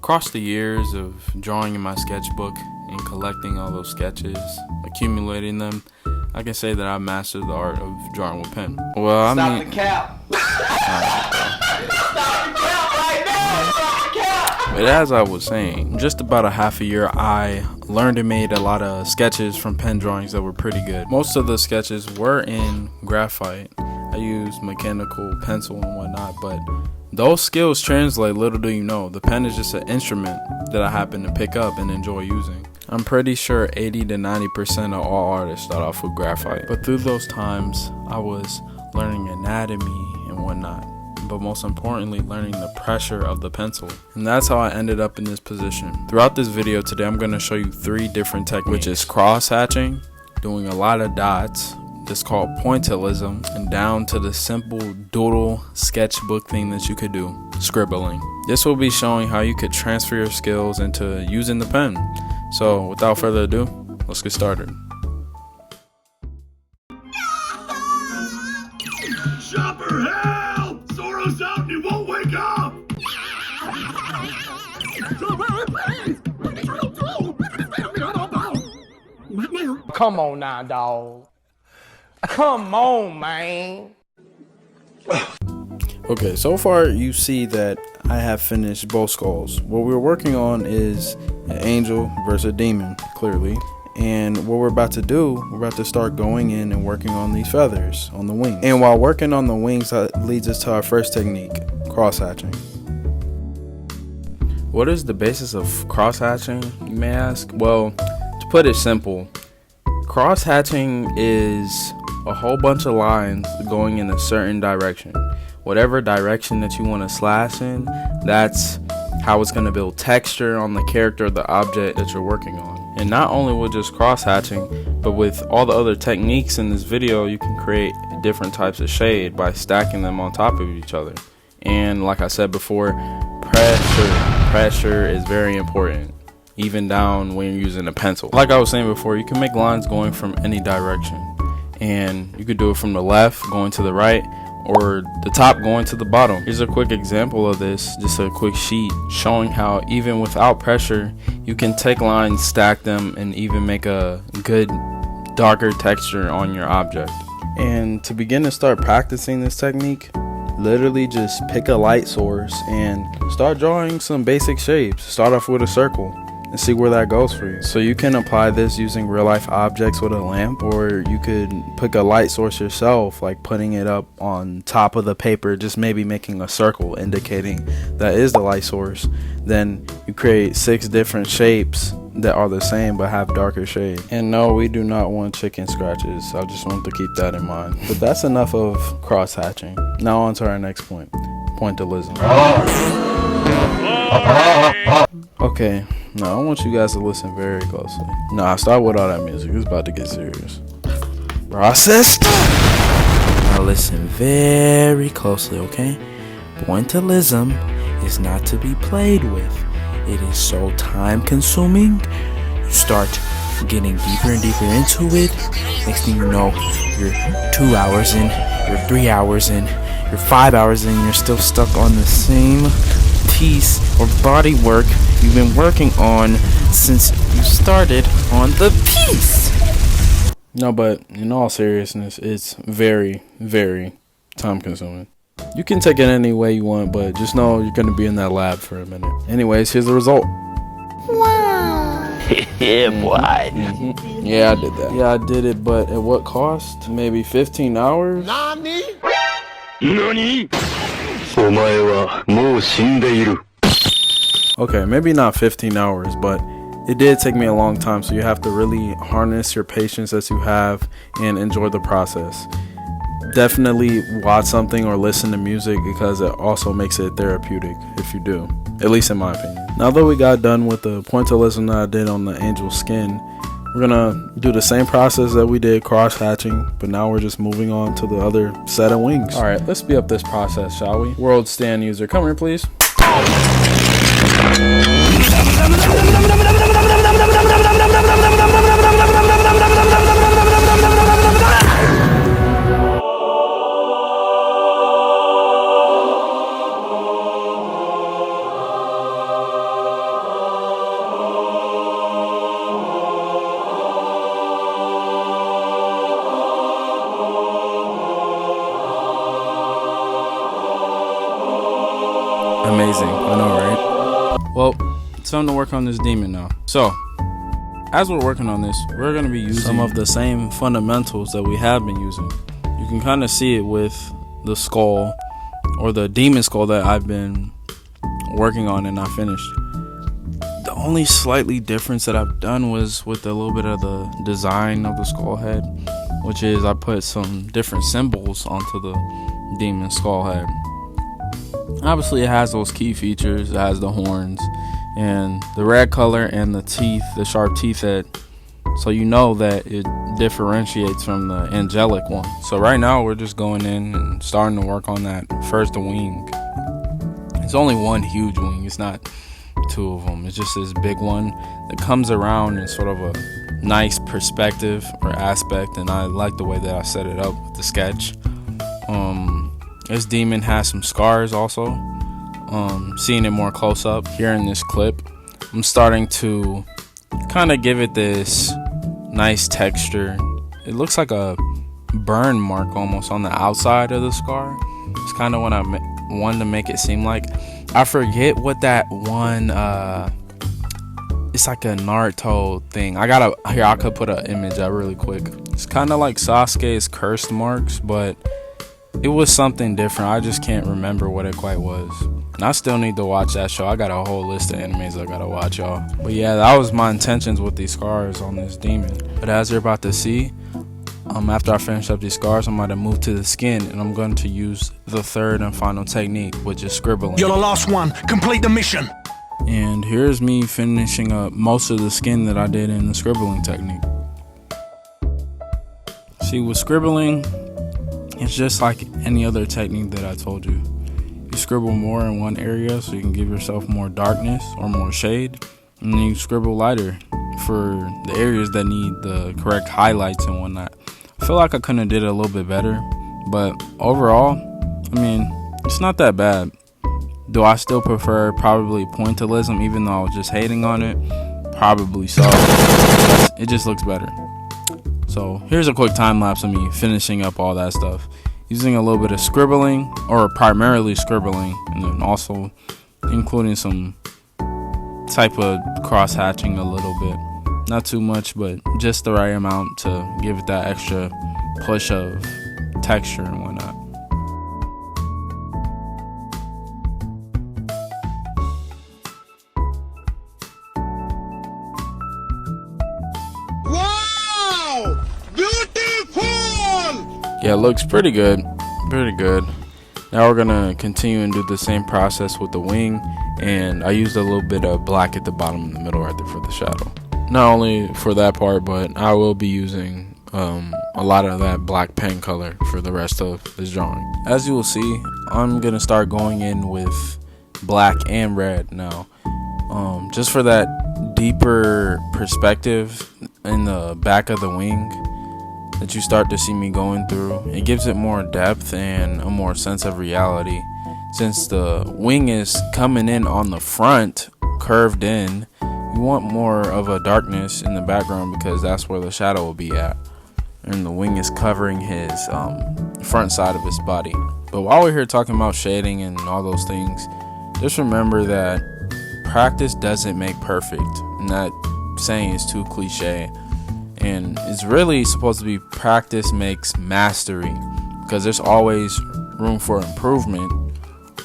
Across the years of drawing in my sketchbook and collecting all those sketches, accumulating them, I can say that I mastered the art of drawing with pen. Well, Stop the cap! Stop the cap right now! Stop the cap! But as I was saying, just about a half a year, I learned and made a lot of sketches from pen drawings that were pretty good. Most of the sketches were in graphite. I used mechanical pencil and whatnot, but those skills translate. Little do you know, the pen is just an instrument that I happen to pick up and enjoy using. I'm pretty sure 80 to 90% of all artists start off with graphite. But through those times, I was learning anatomy and whatnot. But most importantly, learning the pressure of the pencil. And that's how I ended up in this position. Throughout this video today, I'm going to show you 3 different techniques, which is cross-hatching, doing a lot of dots, it's called pointillism, and down to the simple doodle sketchbook thing that you could do, scribbling. This will be showing how you could transfer your skills into using the pen. So without further ado, let's get started. Shopper, help! Soros out and he won't wake up! Come on now, dog. Come on, man. Okay, so far you see that I have finished both skulls. What we're working on is an angel versus a demon, clearly. And what we're about to do, we're about to start going in and working on these feathers on the wings. And while working on the wings, that leads us to our first technique, cross-hatching. What is the basis of cross-hatching, you may ask? Well, to put it simple, cross-hatching is a whole bunch of lines going in a certain direction. Whatever direction that you want to slash in, that's how it's going to build texture on the character or the object that you're working on. And not only with just cross-hatching, but with all the other techniques in this video, you can create different types of shade by stacking them on top of each other. And like I said before, pressure is very important, even down when you're using a pencil. Like I was saying before, you can make lines going from any direction. And you could do it from the left going to the right, or the top going to the bottom. Here's a quick example of this, just a quick sheet showing how even without pressure you can take lines, stack them, and even make a good darker texture on your object. And to begin to start practicing this technique, literally just pick a light source and start drawing some basic shapes. Start off with a circle and see where that goes for you. So you can apply this using real life objects with a lamp, or you could pick a light source yourself, like putting it up on top of the paper, just maybe making a circle indicating that is the light source. Then you create 6 different shapes that are the same but have darker shade. And no, we do not want chicken scratches. I just want to keep that in mind. But that's enough of cross hatching. Now on to our next point, pointillism. Okay, now I want you guys to listen very closely. Nah, start with all that music. It's about to get serious. Processed. Now listen very closely, okay? Pointillism is not to be played with. It is so time consuming. You start getting deeper and deeper into it. Next thing you know, you're 2 hours in, you're 3 hours in, you're 5 hours in, you're still stuck on the same piece or body work you've been working on since you started on the piece. No, but in all seriousness, it's very, very time consuming. You can take it any way you want, but just know you're going to be in that lab for a minute. Anyways, here's the result. Wow. Yeah, boy. Yeah, I did that. Yeah, I did it, but at what cost? Maybe 15 hours? Nani? Nani? お前はもう死んでいる. Okay, maybe not 15 hours, but it did take me a long time, so you have to really harness your patience that you have and enjoy the process. Definitely watch something or listen to music, because it also makes it therapeutic if you do, at least in my opinion. Now that we got done with the pointillism that I did on the angel skin, we're gonna do the same process that we did cross hatching, but now we're just moving on to the other set of wings. All right, let's speed up this process, shall we? World stand user, come here please. Amazing, I know, right? Well, it's time to work on this demon now. So, as we're working on this, we're going to be using some of the same fundamentals that we have been using. You can kind of see it with the skull, or the demon skull that I've been working on and I finished. The only slightly difference that I've done was with a little bit of the design of the skull head, which is I put some different symbols onto the demon skull head. Obviously it has those key features. It has the horns and the red color and the teeth, the sharp teeth head, so you know that it differentiates from the angelic one. So right now we're just going in and starting to work on that first wing. It's only one huge wing, it's not two of them. It's just this big one that comes around in sort of a nice perspective or aspect, and I like the way that I set it up with the sketch. This demon has some scars also. Seeing it more close up here in this clip, I'm starting to kind of give it this nice texture. It looks like a burn mark almost on the outside of the scar. It's kind of what I wanted to make it seem like. I forget what that one it's like a Naruto thing. I could put an image up really quick. It's kind of like Sasuke's cursed marks, but it was something different. I just can't remember what it quite was. And I still need to watch that show. I got a whole list of animes I gotta watch, y'all. But yeah, that was my intentions with these scars on this demon. But as you're about to see, after I finish up these scars, I'm about to move to the skin, and I'm going to use the third and final technique, which is scribbling. You're the last one. Complete the mission. And here's me finishing up most of the skin that I did in the scribbling technique. See, with scribbling, it's just like any other technique that I told you. You scribble more in one area so you can give yourself more darkness or more shade, and then you scribble lighter for the areas that need the correct highlights and whatnot. I feel like I could have did it a little bit better, but overall, I mean, it's not that bad. Do I still prefer probably pointillism, even though I was just hating on it? Probably so. It just looks better. So here's a quick time lapse of me finishing up all that stuff, using a little bit of scribbling, or primarily scribbling, and then also including some type of cross hatching a little bit. Not too much, but just the right amount to give it that extra push of texture and whatnot. Wow! Beautiful! Yeah, it looks pretty good. Pretty good. Now we're gonna continue and do the same process with the wing, and I used a little bit of black at the bottom in the middle right there for the shadow. Not only for that part, but I will be using a lot of that black pen color for the rest of this drawing. As you will see, I'm gonna start going in with black and red now, just for that deeper perspective in the back of the wing that you start to see me going through. It gives it more depth and a more sense of reality. Since the wing is coming in on the front, curved in, you want more of a darkness in the background because that's where the shadow will be at. And the wing is covering his front side of his body. But while we're here talking about shading and all those things, just remember that practice doesn't make perfect. And that saying is too cliche. And it's really supposed to be practice makes mastery, because there's always room for improvement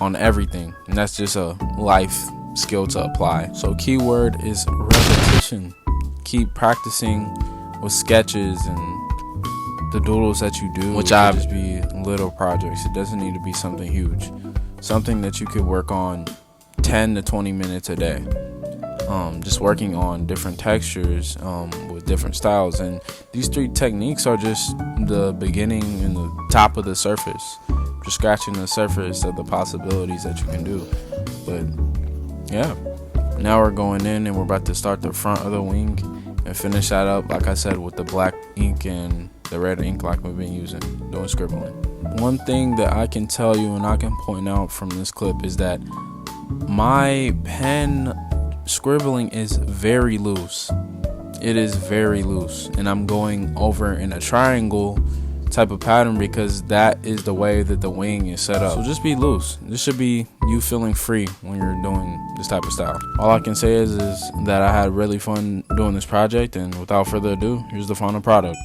on everything, and that's just a life skill to apply. So keyword is repetition. Keep practicing with sketches and the doodles that you do, which I just be little projects. It doesn't need to be something huge, something that you could work on 10 to 20 minutes a day. Just working on different textures with different styles, and these 3 techniques are just the beginning and the top of the surface, just scratching the surface of the possibilities that you can do. But yeah, now we're going in and we're about to start the front of the wing and finish that up, like I said, with the black ink and the red ink like we've been using, doing scribbling. One thing that I can tell you and I can point out from this clip is that my pen scribbling is very loose. It is very loose, and I'm going over in a triangle type of pattern because that is the way that the wing is set up. So just be loose. This should be you feeling free when you're doing this type of style. All I can say is that I had really fun doing this project, and without further ado, here's the final product.